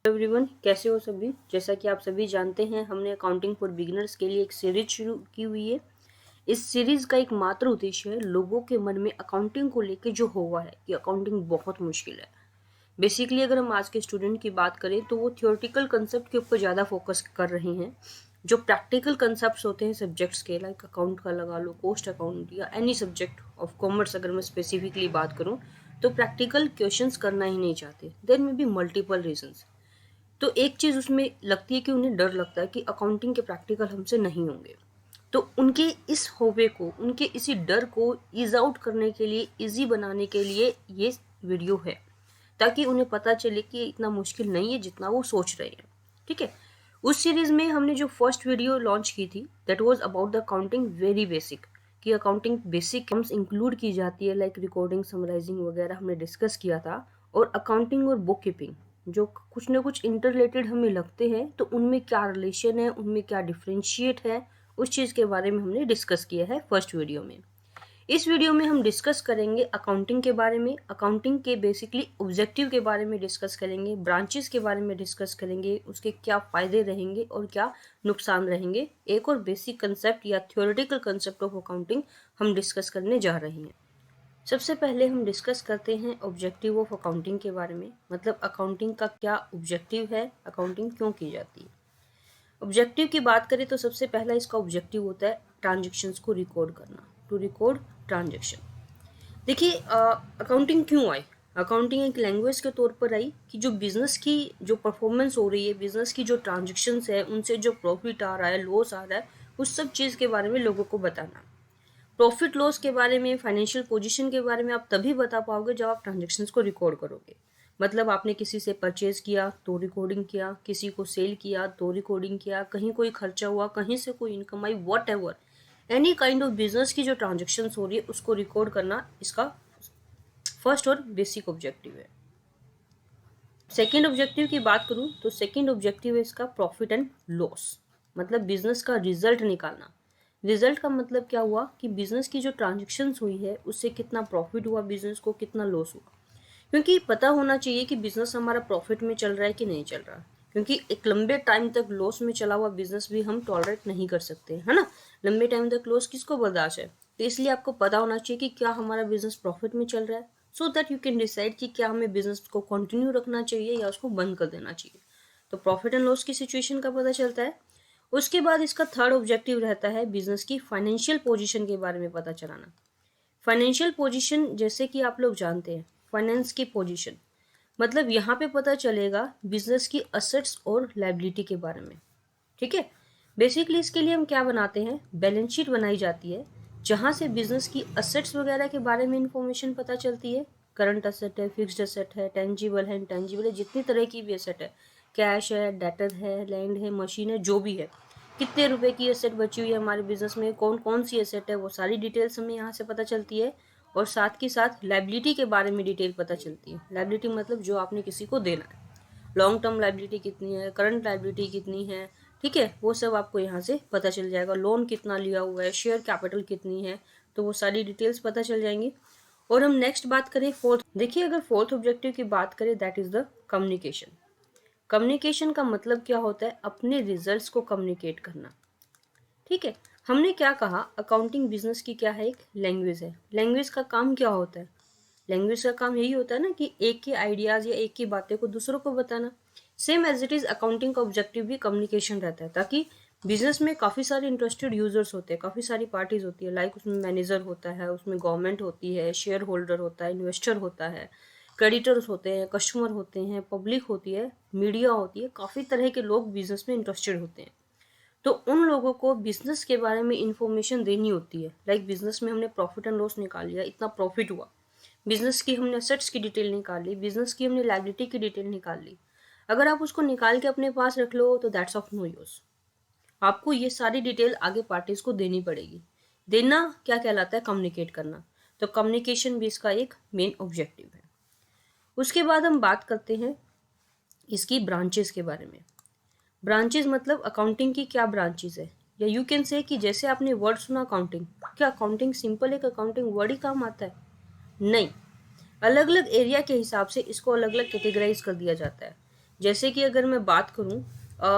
Everyone, कैसे हो सभी। जैसा कि आप सभी जानते हैं, हमने अकाउंटिंग फॉर बिगिनर्स के लिए एक सीरीज शुरू की हुई है। इस सीरीज का एक मात्र उद्देश्य है लोगों के मन में अकाउंटिंग को लेके जो हुआ है कि अकाउंटिंग बहुत मुश्किल है। बेसिकली अगर हम आज के स्टूडेंट की बात करें तो वो थियोरेटिकल कंसेप्ट के ऊपर ज़्यादा फोकस कर रहे हैं। जो प्रैक्टिकल कंसेप्ट्स होते हैं सब्जेक्ट्स के, लाइक अकाउंट का लगा लो, कॉस्ट अकाउंट या एनी सब्जेक्ट ऑफ कॉमर्स, अगर मैं स्पेसिफिकली बात करूँ तो प्रैक्टिकल क्वेश्चंस करना ही नहीं चाहते। There may be multiple reasons. तो एक चीज़ उसमें लगती है कि उन्हें डर लगता है कि अकाउंटिंग के प्रैक्टिकल हमसे नहीं होंगे। तो उनके इस होवे को, उनके इसी डर को ईज आउट करने के लिए, इजी बनाने के लिए ये वीडियो है, ताकि उन्हें पता चले कि इतना मुश्किल नहीं है जितना वो सोच रहे हैं। ठीक है। उस सीरीज में हमने जो फर्स्ट वीडियो लॉन्च की थी that was about the accounting very basic, कि अकाउंटिंग बेसिक टर्म्स इंक्लूड की जाती है, लाइक रिकॉर्डिंग, समराइजिंग वगैरह हमने डिस्कस किया था। और अकाउंटिंग और बुक कीपिंग जो कुछ ना कुछ इंटर रिलेटेड हमें लगते हैं, तो उनमें क्या रिलेशन है, उनमें क्या डिफ्रेंशिएट है, उस चीज़ के बारे में हमने डिस्कस किया है फर्स्ट वीडियो में। इस वीडियो में हम डिस्कस करेंगे अकाउंटिंग के बारे में, अकाउंटिंग के बेसिकली ऑब्जेक्टिव के बारे में डिस्कस करेंगे, ब्रांचेस के बारे में डिस्कस करेंगे, उसके क्या फ़ायदे रहेंगे और क्या नुकसान रहेंगे। एक और बेसिक कंसेप्ट या थ्योरेटिकल कंसेप्ट ऑफ अकाउंटिंग हम डिस्कस करने जा रहे हैं। सबसे पहले हम डिस्कस करते हैं ऑब्जेक्टिव ऑफ अकाउंटिंग के बारे में, मतलब अकाउंटिंग का क्या ऑब्जेक्टिव है, अकाउंटिंग क्यों की जाती है। ऑब्जेक्टिव की बात करें तो सबसे पहला इसका ऑब्जेक्टिव होता है ट्रांजेक्शन्स को रिकॉर्ड करना, टू रिकॉर्ड ट्रांजेक्शन। देखिए, अकाउंटिंग क्यों आई। अकाउंटिंग एक लैंग्वेज के तौर पर आई कि जो बिजनेस की जो परफॉर्मेंस हो रही है, बिजनेस की जो ट्रांजेक्शन्स है, उनसे जो प्रॉफिट आ रहा है, लॉस आ रहा है, उस सब चीज़ के बारे में लोगों को बताना। प्रॉफिट लॉस के बारे में, फाइनेंशियल पोजीशन के बारे में आप तभी बता पाओगे जब आप ट्रांजेक्शन्स को रिकॉर्ड करोगे। मतलब आपने किसी से परचेज किया तो रिकॉर्डिंग किया, किसी को सेल किया तो रिकॉर्डिंग किया, कहीं कोई खर्चा हुआ, कहीं से कोई income I, what ever, any kind of business की जो ट्रांजेक्शन्स हो रही है उसको रिकॉर्ड करना इसका फर्स्ट और बेसिक ऑब्जेक्टिव है। सेकेंड ऑब्जेक्टिव की बात करूं तो सेकेंड ऑब्जेक्टिव है इसका प्रॉफिट एंड लॉस, मतलब बिजनेस का रिजल्ट निकालना। रिजल्ट का मतलब क्या हुआ कि बिजनेस की जो ट्रांजेक्शन्स हुई है उससे कितना प्रॉफिट हुआ, बिजनेस को कितना लॉस हुआ। क्योंकि पता होना चाहिए कि बिजनेस हमारा प्रॉफिट में चल रहा है कि नहीं चल रहा, क्योंकि एक लंबे टाइम तक लॉस में चला हुआ बिजनेस भी हम टॉलरेट नहीं कर सकते, है ना। लंबे टाइम तक लॉस किसको बर्दाश्त है। तो इसलिए आपको पता होना चाहिए कि क्या हमारा बिजनेस प्रॉफिट में चल रहा है, so that you can decide कि क्या हमें बिजनेस को कंटिन्यू रखना चाहिए या उसको बंद कर देना चाहिए। तो प्रॉफिट एंड लॉस की सिचुएशन का पता चलता है। उसके बाद इसका थर्ड ऑब्जेक्टिव रहता है बिजनेस की फाइनेंशियल पोजीशन के बारे में पता चलाना। फाइनेंशियल पोजीशन, जैसे कि आप लोग जानते हैं, फाइनेंस की पोजीशन मतलब यहाँ पे पता चलेगा बिजनेस की असेट्स और लायबिलिटी के बारे में। ठीक है। बेसिकली इसके लिए हम क्या बनाते हैं, बैलेंस शीट बनाई जाती है, जहाँ से बिजनेस की असेट्स वगैरह के बारे में इंफॉर्मेशन पता चलती है। करंट असेट है, फिक्स्ड असेट है, टेंजिबल है, इंटेंजिबल है, जितनी तरह की भी असेट है, कैश है, डेटर है, लैंड है, मशीन है, जो भी है, कितने रुपए की असेट बची हुई है हमारे बिजनेस में, कौन कौन सी असेट है, वो सारी डिटेल्स हमें यहाँ से पता चलती है। और साथ के साथ लायबिलिटी के बारे में डिटेल पता चलती है। लायबिलिटी मतलब जो आपने किसी को देना है, लॉन्ग टर्म लायबिलिटी कितनी है, करंट लायबिलिटी कितनी है, ठीक है, वो सब आपको यहाँ से पता चल जाएगा। लोन कितना लिया हुआ है, शेयर कैपिटल कितनी है, तो वो सारी डिटेल्स पता चल जाएंगी। और हम नेक्स्ट बात करें फोर्थ। देखिए, अगर फोर्थ ऑब्जेक्टिव की बात करें that is the communication. Communication का मतलब क्या होता है, अपने रिजल्ट्स को कम्युनिकेट करना। ठीक है। हमने क्या कहा, अकाउंटिंग बिजनेस की क्या है, एक लैंग्वेज है। लैंग्वेज का काम क्या होता है, लैंग्वेज का काम यही होता है ना कि एक के आइडियाज या एक की बातें को दूसरों को बताना। Same as it is accounting का ऑब्जेक्टिव भी कम्युनिकेशन रहता है, ताकि बिजनेस में काफ़ी सारे इंटरेस्टेड यूजर्स होते हैं, काफ़ी सारी पार्टीज होती है, लाइक उसमें मैनेजर होता है, उसमें गवर्नमेंट होती है, शेयर होल्डर होता है, इन्वेस्टर होता है, क्रेडिटर्स होते हैं, कस्टमर होते हैं, पब्लिक होती है, मीडिया होती है, काफ़ी तरह के लोग बिजनेस में इंटरेस्टेड होते हैं। तो उन लोगों को बिजनेस के बारे में इंफॉर्मेशन देनी होती है। लाइक बिजनेस में हमने प्रॉफिट एंड लॉस निकाल लिया, इतना प्रॉफिट हुआ, बिजनेस की हमने असेट्स की डिटेल निकाल ली, बिजनेस की हमने लायबिलिटी की डिटेल निकाल ली। अगर आप उसको निकाल के अपने पास रख लो तो दैट्स ऑफ नो यूज। आपको ये सारी डिटेल आगे पार्टीज को देनी पड़ेगी। देना क्या कहलाता है, कम्युनिकेट करना। तो कम्युनिकेशन भी इसका एक मेन ऑब्जेक्टिव है। उसके बाद हम बात करते हैं इसकी ब्रांचेस के बारे में। ब्रांचेस मतलब अकाउंटिंग की क्या ब्रांचेस है, या यू कैन से कि जैसे आपने वर्ड सुना अकाउंटिंग, क्या अकाउंटिंग सिंपल एक अकाउंटिंग वर्ड ही काम आता है, नहीं। अलग अलग एरिया के हिसाब से इसको अलग अलग कैटेगराइज कर दिया जाता है। जैसे कि अगर मैं बात करूं,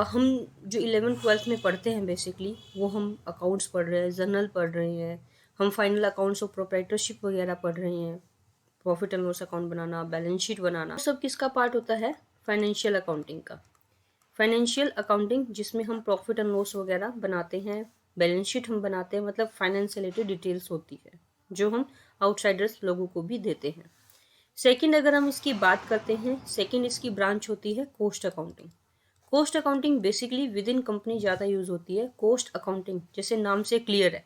हम जो 11th-12th में पढ़ते हैं बेसिकली, वो हम अकाउंट्स पढ़ रहे हैं, जर्नल पढ़ रहे हैं, हम फाइनल अकाउंट्स ऑफ प्रोप्राइटरशिप वगैरह पढ़ रहे हैं, प्रॉफिट एंड लॉस अकाउंट बनाना, बैलेंस शीट बनाना, सब किसका पार्ट होता है? फाइनेंशियल अकाउंटिंग का। फाइनेंशियल अकाउंटिंग जिसमें हम प्रॉफिट एंड लॉस वगैरह बनाते हैं, बैलेंस शीट हम बनाते हैं, मतलब फाइनेंस से रिलेटेड डिटेल्स होती है जो हम आउटसाइडर्स लोगों को भी देते हैं। सेकंड अगर हम इसकी बात करते हैं, सेकंड इसकी ब्रांच होती है cost accounting. Cost accounting basically with in company ज़्यादा यूज होती है। कॉस्ट अकाउंटिंग जैसे नाम से क्लियर है,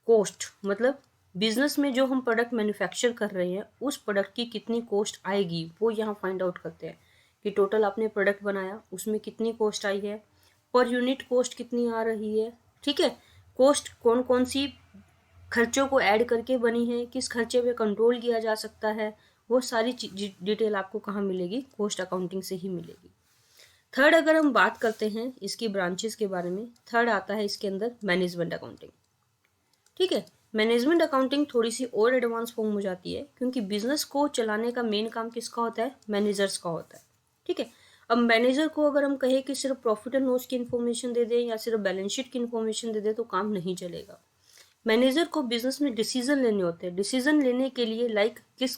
कॉस्ट मतलब बिजनेस में जो हम प्रोडक्ट मैन्युफैक्चर कर रहे हैं उस प्रोडक्ट की कितनी कॉस्ट आएगी वो यहाँ फाइंड आउट करते हैं कि टोटल आपने प्रोडक्ट बनाया उसमें कितनी कॉस्ट आई है, पर यूनिट कॉस्ट कितनी आ रही है, ठीक है। कॉस्ट कौन कौन सी खर्चों को ऐड करके बनी है, किस खर्चे पे कंट्रोल किया जा सकता है, वो सारी डिटेल आपको कहाँ मिलेगी? कॉस्ट अकाउंटिंग से ही मिलेगी। थर्ड अगर हम बात करते हैं इसकी ब्रांचेस के बारे में, थर्ड आता है इसके अंदर मैनेजमेंट अकाउंटिंग, ठीक है। मैनेजमेंट अकाउंटिंग थोड़ी सी और एडवांस फॉर्म हो जाती है क्योंकि बिजनेस को चलाने का मेन काम किसका होता है? मैनेजर्स का होता है, ठीक है। अब मैनेजर को अगर हम कहें कि सिर्फ प्रॉफिट एंड लॉस की इन्फॉर्मेशन दे दें या सिर्फ बैलेंस शीट की इन्फॉर्मेशन दे दें तो काम नहीं चलेगा। मैनेजर को बिजनेस में डिसीजन लेने होते हैं। डिसीजन लेने के लिए किस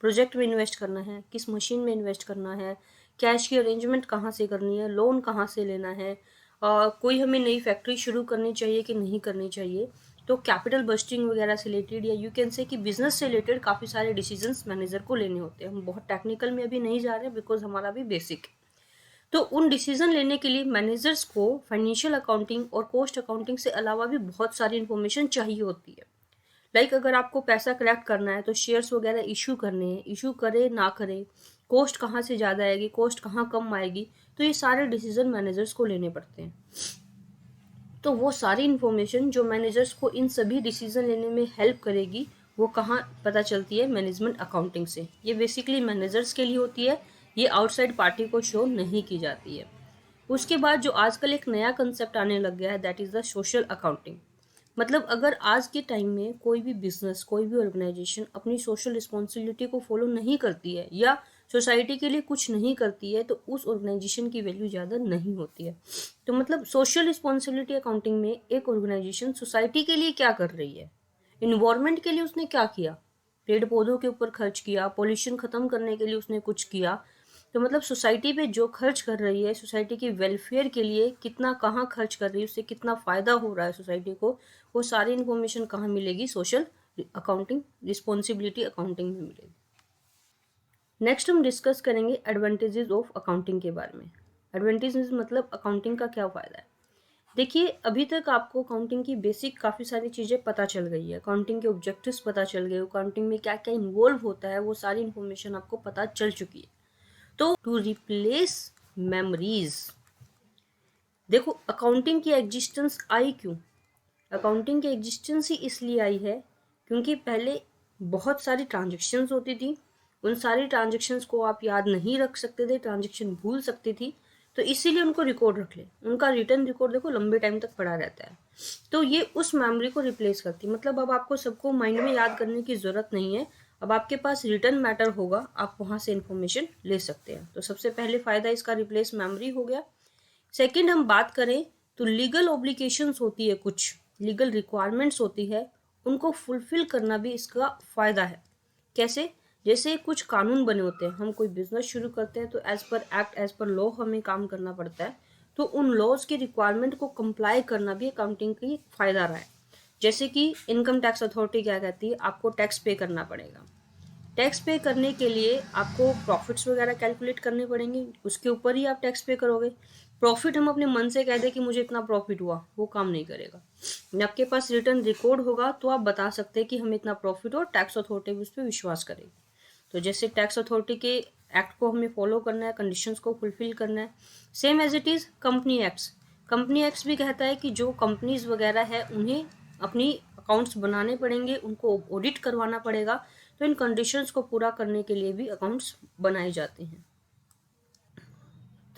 प्रोजेक्ट में इन्वेस्ट करना है, किस मशीन में इन्वेस्ट करना है, कैश की अरेंजमेंट कहाँ से करनी है, लोन कहाँ से लेना है, कोई हमें नई फैक्ट्री शुरू करनी चाहिए कि नहीं करनी चाहिए, तो कैपिटल बस्टिंग वगैरह से रिलेटेड या यू कैन से कि बिजनेस से रिलेटेड काफ़ी सारे डिसीजंस मैनेजर को लेने होते हैं। हम बहुत टेक्निकल में अभी नहीं जा रहे बिकॉज हमारा भी बेसिक है। तो उन डिसीजन लेने के लिए मैनेजर्स को फाइनेंशियल अकाउंटिंग और कॉस्ट अकाउंटिंग से अलावा भी बहुत सारी इन्फॉर्मेशन चाहिए होती है। अगर आपको पैसा कलेक्ट करना है तो शेयर्स वगैरह इशू करने हैं, इशू करे ना करे, कॉस्ट कहाँ से ज़्यादा आएगी, कॉस्ट कहाँ कम आएगी, तो ये सारे डिसीजन मैनेजर्स को लेने पड़ते हैं। तो वो सारी इन्फॉर्मेशन जो मैनेजर्स को इन सभी डिसीजन लेने में हेल्प करेगी वो कहाँ पता चलती है? मैनेजमेंट अकाउंटिंग से। ये बेसिकली मैनेजर्स के लिए होती है, ये आउटसाइड पार्टी को शो नहीं की जाती है। उसके बाद जो आजकल एक नया कंसेप्ट आने लग गया है that is the social accounting. मतलब अगर आज के टाइम में कोई भी बिजनेस, कोई भी ऑर्गेनाइजेशन अपनी सोशल रिस्पॉन्सिबिलिटी को फॉलो नहीं करती है या सोसाइटी के लिए कुछ नहीं करती है तो उस ऑर्गेनाइजेशन की वैल्यू ज़्यादा नहीं होती है। तो मतलब सोशल रिस्पॉन्सिबिलिटी अकाउंटिंग में एक ऑर्गेनाइजेशन सोसाइटी के लिए क्या कर रही है, इन्वायरमेंट के लिए उसने क्या किया, पेड़ पौधों के ऊपर खर्च किया, पॉल्यूशन ख़त्म करने के लिए उसने कुछ किया, तो मतलब सोसाइटी पे जो खर्च कर रही है, सोसाइटी की वेलफेयर के लिए कितना कहाँ खर्च कर रही है, उससे कितना फ़ायदा हो रहा है सोसाइटी को, वो सारी इन्फॉर्मेशन कहाँ मिलेगी? सोशल अकाउंटिंग रिस्पॉन्सिबिलिटी अकाउंटिंग में मिलेगी। नेक्स्ट हम डिस्कस करेंगे एडवांटेजेस ऑफ अकाउंटिंग के बारे में। एडवांटेजेस मतलब अकाउंटिंग का क्या फ़ायदा है। देखिए अभी तक आपको अकाउंटिंग की बेसिक काफ़ी सारी चीज़ें पता चल गई है, अकाउंटिंग के ऑब्जेक्टिव्स पता चल गए, अकाउंटिंग में क्या क्या इन्वॉल्व होता है वो सारी इन्फॉर्मेशन आपको पता चल चुकी है। तो टू रिप्लेस मेमोरीज, देखो अकाउंटिंग की एग्जिस्टेंस आई क्यों? अकाउंटिंग की एग्जिस्टेंस ही इसलिए आई है क्योंकि पहले बहुत सारी ट्रांजेक्शन्स होती थी, उन सारी ट्रांजेक्शन्स को आप याद नहीं रख सकते थे, ट्रांजेक्शन भूल सकती थी, तो इसीलिए उनको रिकॉर्ड रख ले। उनका रिटर्न रिकॉर्ड देखो लंबे टाइम तक पड़ा रहता है, तो ये उस मेमोरी को रिप्लेस करती है। मतलब अब आपको सबको माइंड में याद करने की ज़रूरत नहीं है, अब आपके पास रिटर्न मैटर होगा, आप वहाँ से इन्फॉर्मेशन ले सकते हैं। तो सबसे पहले फ़ायदा इसका रिप्लेस मेमोरी हो गया। सेकंड हम बात करें तो लीगल ऑब्लिगेशंस होती है, कुछ लीगल रिक्वायरमेंट्स होती है, उनको फुलफिल करना भी इसका फ़ायदा है। कैसे? जैसे कुछ कानून बने होते हैं, हम कोई बिजनेस शुरू करते हैं तो as per act, as per law हमें काम करना पड़ता है, तो उन लॉज की रिक्वायरमेंट को कंप्लाई करना भी अकाउंटिंग की फ़ायदा रहा है। जैसे कि इनकम टैक्स अथॉरिटी क्या कहती है, आपको टैक्स पे करना पड़ेगा। टैक्स पे करने के लिए आपको प्रॉफिट्स वगैरह कैलकुलेट करने पड़ेंगे, उसके ऊपर ही आप टैक्स पे करोगे। प्रॉफिट हम अपने मन से कह दें कि मुझे इतना प्रॉफिट हुआ, वो काम नहीं करेगा। जब आपके पास रिटर्न रिकॉर्ड होगा तो आप बता सकते हैं कि हमें इतना प्रॉफिट हो, टैक्स अथॉरिटी भी उस पर विश्वास करेगी। तो जैसे टैक्स अथॉरिटी के एक्ट को हमें फॉलो करना है, कंडीशंस को फुलफिल करना है। Same as it is company acts, company acts भी कहता है कि जो कंपनीज वगैरह है उन्हें अपनी अकाउंट्स बनाने पड़ेंगे, उनको ऑडिट करवाना पड़ेगा, तो इन कंडीशंस को पूरा करने के लिए भी अकाउंट्स बनाए जाते हैं।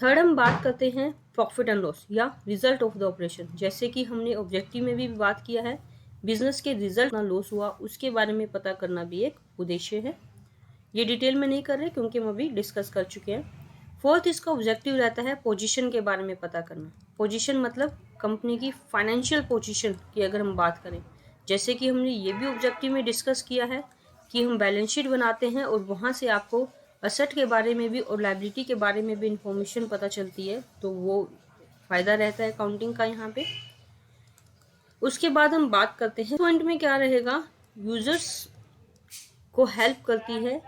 थर्ड हम बात करते हैं प्रॉफिट एंड लॉस या रिजल्ट ऑफ द ऑपरेशन। जैसे कि हमने ऑब्जेक्टिव में भी बात किया है, बिजनेस के रिजल्ट ना लॉस हुआ उसके बारे में पता करना भी एक उद्देश्य है। ये डिटेल में नहीं कर रहे क्योंकि हम अभी डिस्कस कर चुके हैं। फोर्थ इसका ऑब्जेक्टिव रहता है पोजीशन के बारे में पता करना। पोजीशन मतलब कंपनी की फाइनेंशियल पोजीशन की अगर हम बात करें, जैसे कि हमने ये भी ऑब्जेक्टिव में डिस्कस किया है कि हम बैलेंस शीट बनाते हैं और वहाँ से आपको असेट के बारे में भी और लायबिलिटी के बारे में भी इंफॉर्मेशन पता चलती है, तो वो फ़ायदा रहता है अकाउंटिंग का यहाँ पे। उसके बाद हम बात करते हैं पॉइंट में क्या रहेगा, यूजर्स को हेल्प करती है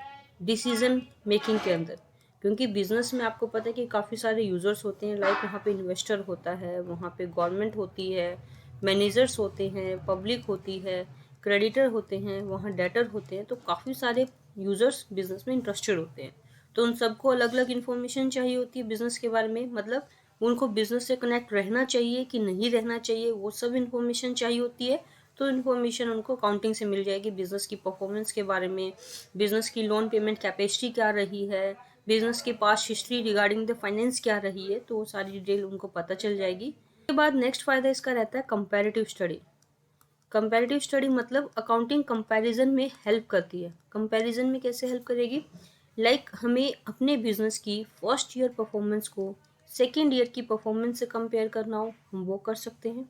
डिसीजन मेकिंग के अंदर, क्योंकि बिजनेस में आपको पता है कि काफ़ी सारे यूजर्स होते हैं, लाइक वहाँ पे इन्वेस्टर होता है, वहाँ पे गवर्नमेंट होती है, मैनेजर्स होते हैं, पब्लिक होती है, क्रेडिटर होते हैं, वहाँ डेटर होते हैं, तो काफ़ी सारे यूजर्स बिजनेस में इंटरेस्टेड होते हैं। तो उन सबको अलग अलग इन्फॉर्मेशन चाहिए होती है बिजनेस के बारे में, मतलब उनको बिजनेस से कनेक्ट रहना चाहिए कि नहीं रहना चाहिए, वो सब इन्फॉर्मेशन चाहिए होती है। तो इन्फॉर्मेशन उनको अकाउंटिंग से मिल जाएगी, बिजनेस की परफॉर्मेंस के बारे में, बिजनेस की लोन पेमेंट कैपेसिटी क्या रही है, बिजनेस की past history regarding the finance क्या रही है, तो वो सारी डिटेल उनको पता चल जाएगी। उसके बाद नेक्स्ट फायदा इसका रहता है कंपैरेटिव स्टडी। कंपैरेटिव स्टडी मतलब अकाउंटिंग कंपैरिजन में हेल्प करती है। कंपैरिजन में कैसे हेल्प करेगी, लाइक हमें अपने बिजनेस की फर्स्ट ईयर परफॉर्मेंस को सेकेंड ईयर की परफॉर्मेंस से कंपेयर करना हो, हम वो कर सकते हैं।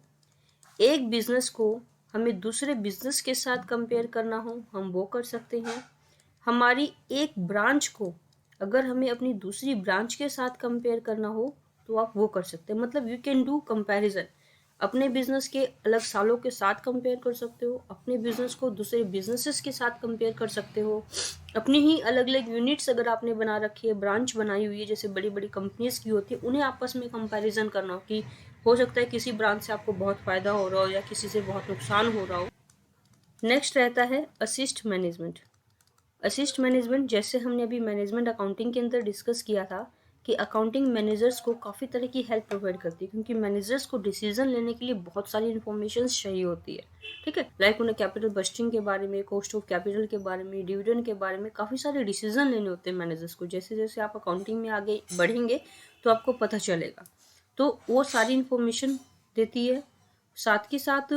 एक बिजनेस को हमें दूसरे बिजनेस के साथ कंपेयर करना हो, हम वो कर सकते हैं। हमारी एक ब्रांच को अगर हमें अपनी दूसरी ब्रांच के साथ कंपेयर करना हो, तो आप वो कर सकते हैं। मतलब यू कैन डू कंपैरिजन, अपने बिजनेस के अलग सालों के साथ कंपेयर कर सकते हो, अपने बिजनेस को दूसरे बिजनेसेस के साथ कंपेयर कर सकते हो, अपनी ही अलग अलग यूनिट्स अगर आपने बना रखी है, ब्रांच बनाई हुई है, जैसे बड़ी बड़ी कंपनीज की होती है, उन्हें आपस में कंपैरिजन करना हो कि हो सकता है किसी ब्रांच से आपको बहुत फ़ायदा हो रहा हो या किसी से बहुत नुकसान हो रहा हो। नेक्स्ट रहता है असिस्ट मैनेजमेंट। असिस्ट मैनेजमेंट जैसे हमने अभी मैनेजमेंट अकाउंटिंग के अंदर डिस्कस किया था कि अकाउंटिंग मैनेजर्स को काफ़ी तरह की हेल्प प्रोवाइड करती है, क्योंकि मैनेजर्स को डिसीजन लेने के लिए बहुत सारी इन्फॉर्मेशन चाहिए होती है। ठीक है, लाइक उन्हें कैपिटल बस्टिंग के बारे में, कॉस्ट ऑफ कैपिटल के बारे में, डिविडेंड के बारे में काफ़ी सारे डिसीजन लेने होते हैं मैनेजर्स को। जैसे जैसे आप अकाउंटिंग में आगे बढ़ेंगे तो आपको पता चलेगा, तो वो सारी इन्फॉर्मेशन देती है। साथ के साथ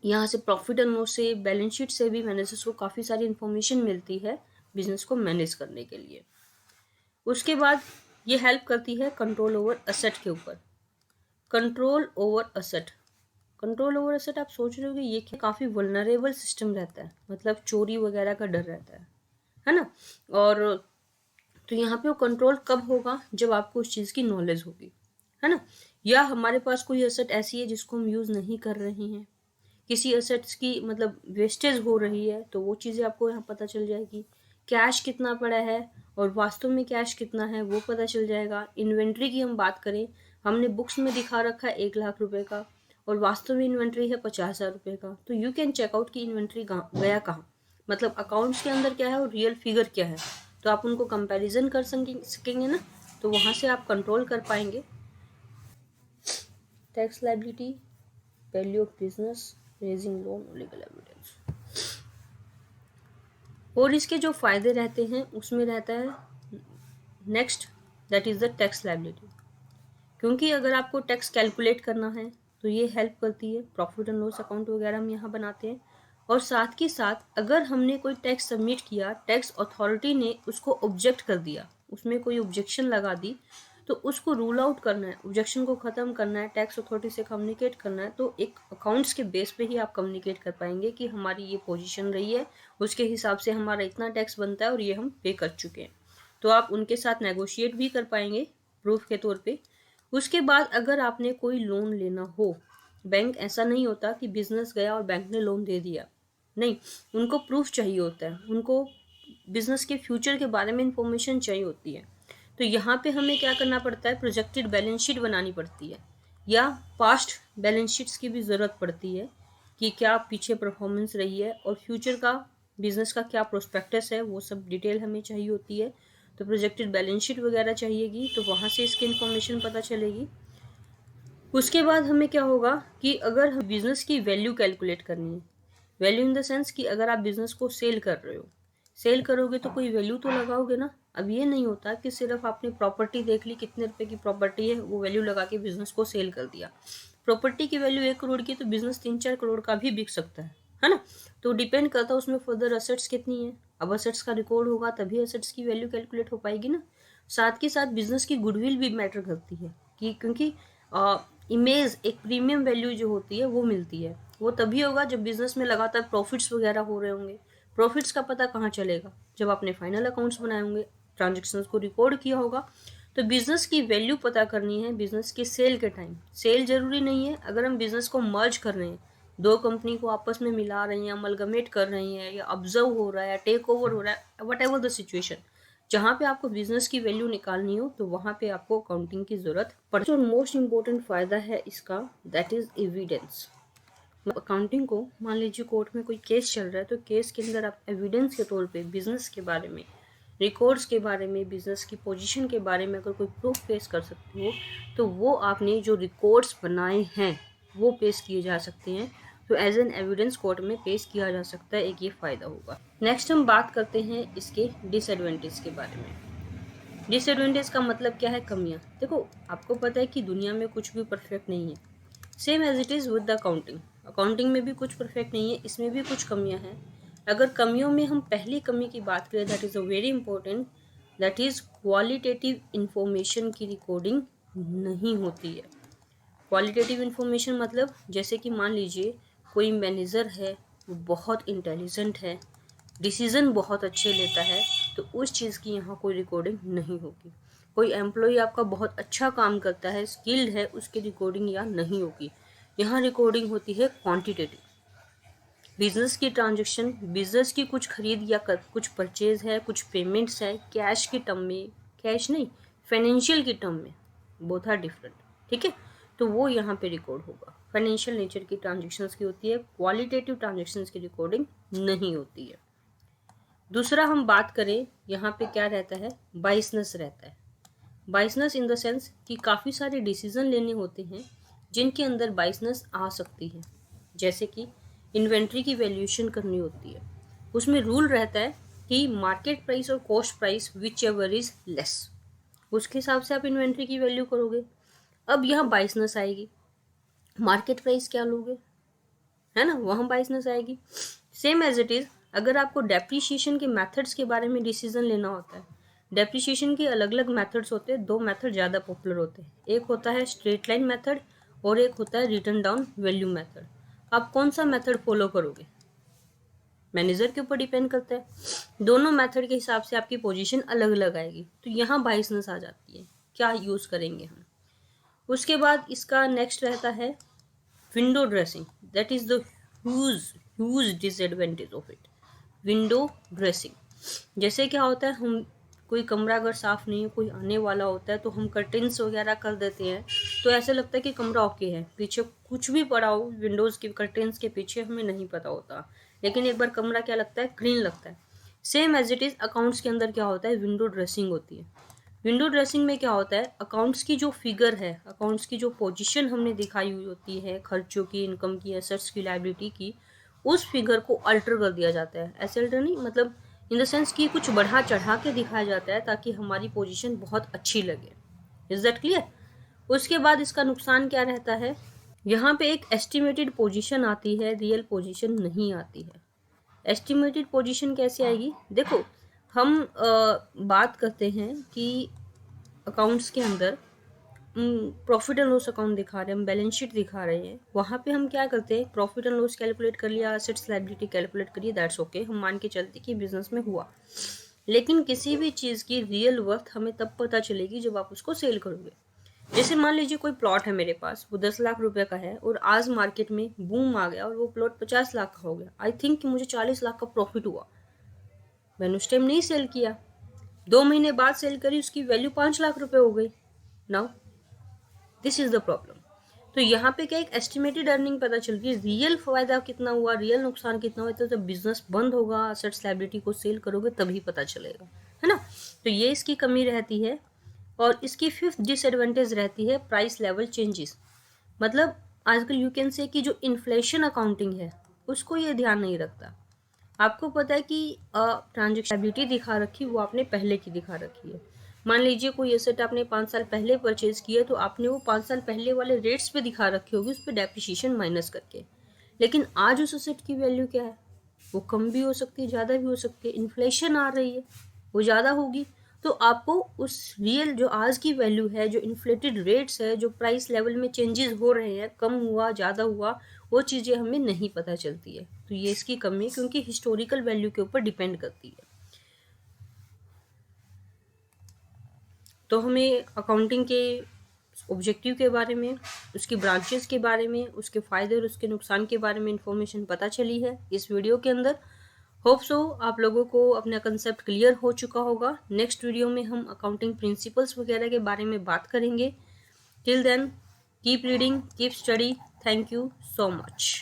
यहाँ से प्रॉफिट एंड लॉस से, बैलेंस शीट से भी मैनेजर्स को काफ़ी सारी इन्फॉर्मेशन मिलती है बिजनेस को मैनेज करने के लिए। उसके बाद ये हेल्प करती है कंट्रोल ओवर असेट के ऊपर। Control over asset, control over asset आप सोच रहे हो कि ये काफ़ी वल्नरेबल सिस्टम रहता है, मतलब चोरी वगैरह का डर रहता है ना। और तो यहाँ पे वो कंट्रोल कब होगा, जब आपको उस चीज़ की नॉलेज होगी, है ना। या हमारे पास कोई असेट ऐसी है जिसको हम यूज़ नहीं कर रहे हैं, किसी असेट्स की मतलब वेस्टेज हो रही है, तो वो चीज़ें आपको यहाँ पता चल जाएगी। कैश कितना पड़ा है और वास्तव में कैश कितना है वो पता चल जाएगा। इन्वेंट्री की हम बात करें, हमने बुक्स में दिखा रखा है 1 लाख रुपए का और वास्तव में इन्वेंट्री है 50,000 रुपये का, तो यू कैन चेकआउट की इन्वेंट्री गया कहाँ, मतलब अकाउंट्स के अंदर क्या है और रियल फिगर क्या है, तो आप उनको कंपैरिजन कर सकेंगे ना, तो वहाँ से आप कंट्रोल कर पाएंगे। Tax liability, value of business, raising loan, legal evidence. और इसके जो फायदे रहते हैं उसमें रहता है next, that is the tax liability. क्योंकि अगर आपको टैक्स कैलकुलेट करना है तो ये हेल्प करती है, प्रॉफिट एंड लॉस अकाउंट वगैरह हम यहाँ बनाते हैं। और साथ के साथ अगर हमने कोई टैक्स सबमिट किया, टैक्स अथॉरिटी ने उसको ऑब्जेक्ट कर दिया, उसमें कोई ऑब्जेक्शन लगा दी, तो उसको रूल आउट करना है, ऑब्जेक्शन को ख़त्म करना है, टैक्स अथॉरिटी से कम्युनिकेट करना है, तो एक अकाउंट्स के बेस पे ही आप कम्युनिकेट कर पाएंगे कि हमारी ये पोजीशन रही है, उसके हिसाब से हमारा इतना टैक्स बनता है और ये हम पे कर चुके हैं, तो आप उनके साथ नेगोशिएट भी कर पाएंगे प्रूफ के तौर पे। उसके बाद अगर आपने कोई लोन लेना हो, बैंक ऐसा नहीं होता कि बिजनेस गया और बैंक ने लोन दे दिया, नहीं, उनको प्रूफ चाहिए होता है, उनको बिजनेस के फ्यूचर के बारे में इंफॉर्मेशन चाहिए होती है। तो यहाँ पे हमें क्या करना पड़ता है, प्रोजेक्टेड बैलेंस शीट बनानी पड़ती है, या पास्ट बैलेंस शीट्स की भी ज़रूरत पड़ती है कि क्या पीछे परफॉर्मेंस रही है और फ्यूचर का बिजनेस का क्या प्रोस्पेक्टस है, वो सब डिटेल हमें चाहिए होती है। तो प्रोजेक्टेड बैलेंस शीट वगैरह चाहिएगी, तो वहाँ से इसकी इन्फॉर्मेशन पता चलेगी। उसके बाद हमें क्या होगा कि अगर हम बिजनेस की वैल्यू कैलकुलेट करनी है, वैल्यू इन द सेंस कि अगर आप बिजनेस को सेल कर रहे हो, सेल करोगे तो कोई वैल्यू तो लगाओगे ना। अब ये नहीं होता कि सिर्फ आपने प्रॉपर्टी देख ली, कितने रुपए की प्रॉपर्टी है, वो वैल्यू लगा के बिजनेस को सेल कर दिया। प्रॉपर्टी की वैल्यू 1 करोड़ की, तो बिजनेस 3-4 करोड़ का भी बिक सकता है ना। तो डिपेंड करता है उसमें फर्दर असेट्स कितनी है। अब असेट्स का रिकॉर्ड होगा तभी असेट्स की वैल्यू कैलकुलेट हो पाएगी ना। साथ के साथ बिजनेस की गुडविल भी मैटर करती है कि क्योंकि इमेज, एक प्रीमियम वैल्यू जो होती है वो मिलती है। वो तभी होगा जब बिजनेस में लगातार प्रॉफिट्स वगैरह हो रहे होंगे। प्रॉफिट्स का पता कहाँ चलेगा? जब आपने फाइनल अकाउंट्स बनाए होंगे, ट्रांजेक्शन्स को रिकॉर्ड किया होगा। तो बिजनेस की वैल्यू पता करनी है बिजनेस के सेल के टाइम। सेल जरूरी नहीं है, अगर हम बिजनेस को मर्ज कर रहे हैं, दो कंपनी को आपस में मिला रही हैं, अमलगमेट कर रही हैं, या ऑब्जर्व हो रहा है, टेक ओवर हो रहा है, वट एवर द सिचुएशन, जहाँ पे आपको बिजनेस की वैल्यू निकालनी हो तो वहाँ पे आपको अकाउंटिंग की जरूरत पड़ती है। जो मोस्ट इम्पोर्टेंट फायदा है इसका, दैट इज एविडेंस। अकाउंटिंग को, मान लीजिए कोर्ट में कोई केस चल रहा है, तो केस के अंदर आप एविडेंस के तौर पे बिजनेस के बारे में, रिकॉर्ड्स के बारे में, बिजनेस की पोजीशन के बारे में अगर कोई प्रूफ पेश कर सकते हो, तो वो आपने जो रिकॉर्ड्स बनाए हैं वो पेश किए जा सकते हैं। तो एज एन एविडेंस कोर्ट में पेश किया जा सकता है, एक ये फ़ायदा होगा। नेक्स्ट हम बात करते हैं इसके डिसएडवांटेज के बारे में। डिसएडवांटेज का मतलब क्या है? कमियाँ। देखो, आपको पता है कि दुनिया में कुछ भी परफेक्ट नहीं है, same as it is with the accounting. Accounting में भी कुछ परफेक्ट नहीं है, इसमें भी कुछ कमियां हैं। अगर कमियों में हम पहली कमी की बात करें, that is a very important, that is qualitative information की रिकॉर्डिंग नहीं होती है। क्वालिटेटिव इंफॉर्मेशन मतलब, जैसे कि मान लीजिए कोई मैनेजर है, वो बहुत इंटेलिजेंट है, डिसीजन बहुत अच्छे लेता है, तो उस चीज़ की यहाँ कोई रिकॉर्डिंग नहीं होगी। कोई एम्प्लॉय आपका बहुत अच्छा काम करता है, स्किल्ड है, उसकी रिकॉर्डिंग यहाँ नहीं होगी। यहाँ रिकॉर्डिंग होती है क्वांटिटेटिव। बिजनेस की ट्रांजैक्शन, बिजनेस की कुछ खरीद या कुछ परचेज है, कुछ पेमेंट्स है, कैश की टर्म में, कैश नहीं, फाइनेंशियल की टर्म में, बोथ आर डिफरेंट, ठीक है। तो वो यहाँ पे रिकॉर्ड होगा। फाइनेंशियल नेचर की ट्रांजेक्शन्स की होती है, क्वालिटेटिव ट्रांजेक्शन्स की रिकॉर्डिंग नहीं होती है। दूसरा हम बात करें, यहाँ पे क्या रहता है? बाइसनेस रहता है। बाइसनेस इन द सेंस कि काफ़ी सारे डिसीजन लेने होते हैं जिनके अंदर बाइसनेस आ सकती है। जैसे कि इन्वेंट्री की वैल्यूएशन करनी होती है, उसमें रूल रहता है कि मार्केट प्राइस और cost price which ever is less, उसके हिसाब से आप इन्वेंट्री की वैल्यू करोगे। अब यहाँ बाइसनेस आएगी, मार्केट प्राइस क्या लोगे, है ना, वहाँ बाइसनेस आएगी। सेम एज इट इज़, अगर आपको डेप्रीशिएशन के मेथड्स के बारे में डिसीजन लेना होता है, डेप्रीशिएशन के अलग अलग मेथड्स होते हैं, दो मेथड ज़्यादा पॉपुलर होते हैं, एक होता है स्ट्रेट लाइन मेथड और एक होता है रिटर्न डाउन वैल्यू मेथड। आप कौन सा मेथड फॉलो करोगे? मैनेजर के ऊपर डिपेंड करता है। दोनों मेथड के हिसाब से आपकी पोजीशन अलग अलग आएगी, तो यहाँ बाइसनेस आ जाती है, क्या यूज़ करेंगे हम। उसके बाद इसका नेक्स्ट रहता है window dressing, that is the huge disadvantage of it. Window dressing, जैसे क्या होता है, हम कोई कमरा अगर साफ़ नहीं है, कोई आने वाला होता है, तो हम कर्टेंस वगैरह कर देते हैं, तो ऐसा लगता है कि कमरा ओके है, पीछे कुछ भी पड़ा हो विंडोज़ के कर्टेंस के पीछे, हमें नहीं पता होता, लेकिन एक बार कमरा क्या लगता है? क्लीन लगता है। Same as it is accounts के अंदर क्या होता है? विंडो ड्रेसिंग होती है। विंडो ड्रेसिंग में क्या होता है? अकाउंट्स की जो फिगर है, अकाउंट्स की जो पोजीशन हमने दिखाई हुई होती है, खर्चों की, इनकम की, एसेट्स की, लायबिलिटी की, उस फिगर को अल्टर कर दिया जाता है। ऐसे अल्टर नहीं, मतलब इन द सेंस कि कुछ बढ़ा चढ़ा के दिखाया जाता है ताकि हमारी पोजीशन बहुत अच्छी लगे। Is that clear? उसके बाद इसका नुकसान क्या रहता है? यहाँ पे एक एस्टिमेटेड पोजीशन आती है, रियल पोजीशन नहीं आती है। एस्टिमेटेड पोजीशन कैसे आएगी? देखो, हम बात करते हैं कि अकाउंट्स के अंदर प्रॉफिट एंड लॉस अकाउंट दिखा रहे हैं, हम बैलेंस शीट दिखा रहे हैं, वहाँ पे हम क्या करते हैं? प्रॉफिट एंड लॉस कैलकुलेट कर लिया, एसेट्स लायबिलिटी कैलकुलेट करिए, दैट्स ओके, हम मान के चलते कि बिजनेस में हुआ। लेकिन किसी भी चीज़ की रियल वर्थ हमें तब पता चलेगी जब आप उसको सेल करोगे। जैसे मान लीजिए कोई प्लॉट है मेरे पास, वो 10 लाख रुपए का है, और आज मार्केट में बूम आ गया और वो प्लॉट 50 लाख का हो गया। आई थिंक कि मुझे 40 लाख का प्रॉफिट हुआ, मैंने उस टाइम नहीं सेल किया, 2 महीने बाद सेल करी, उसकी वैल्यू 5 लाख रुपए हो गई। Now this is the problem. तो यहाँ पे क्या, एक एस्टिमेटेड अर्निंग पता चल रही है, रियल फायदा कितना हुआ, रियल नुकसान कितना हुआ, तो जब बिजनेस बंद होगा, असेट्स लायबिलिटी को सेल करोगे तभी पता चलेगा, है ना। तो ये इसकी कमी रहती है। और इसकी फिफ्थ डिसएडवांटेज रहती है प्राइस लेवल चेंजेस। मतलब आजकल यू कैन से कि जो इन्फ्लेशन अकाउंटिंग है उसको ये ध्यान नहीं रखता। आपको पता है कि ट्रांजेक्शन लायबिलिटी दिखा रखी, वो आपने पहले की दिखा रखी है। मान लीजिए कोई एसेट आपने 5 साल पहले परचेज किया, तो आपने वो 5 साल पहले वाले रेट्स पे दिखा रखी होगी, उस पर डेप्रिसिएशन माइनस करके। लेकिन आज उस एसेट की वैल्यू क्या है? वो कम भी हो सकती है, ज़्यादा भी हो सकती है, इन्फ्लेशन आ रही है, वो ज़्यादा होगी, तो आपको उस रियल जो आज की वैल्यू है, जो इन्फ्लेटेड रेट्स है, जो प्राइस लेवल में चेंजेस हो रहे हैं, कम हुआ ज़्यादा हुआ, वो चीज़ें हमें नहीं पता चलती है। तो ये इसकी कमी है, क्योंकि हिस्टोरिकल वैल्यू के ऊपर डिपेंड करती है। तो हमें अकाउंटिंग के ऑब्जेक्टिव के बारे में, उसकी ब्रांचेस के बारे में, उसके फ़ायदे और उसके नुकसान के बारे में इंफॉर्मेशन पता चली है इस वीडियो के अंदर। होप सो आप लोगों को अपना कंसेप्ट क्लियर हो चुका होगा। नेक्स्ट वीडियो में हम अकाउंटिंग प्रिंसिपल्स वगैरह के बारे में बात करेंगे। Till then keep reading, keep study. Thank you so much.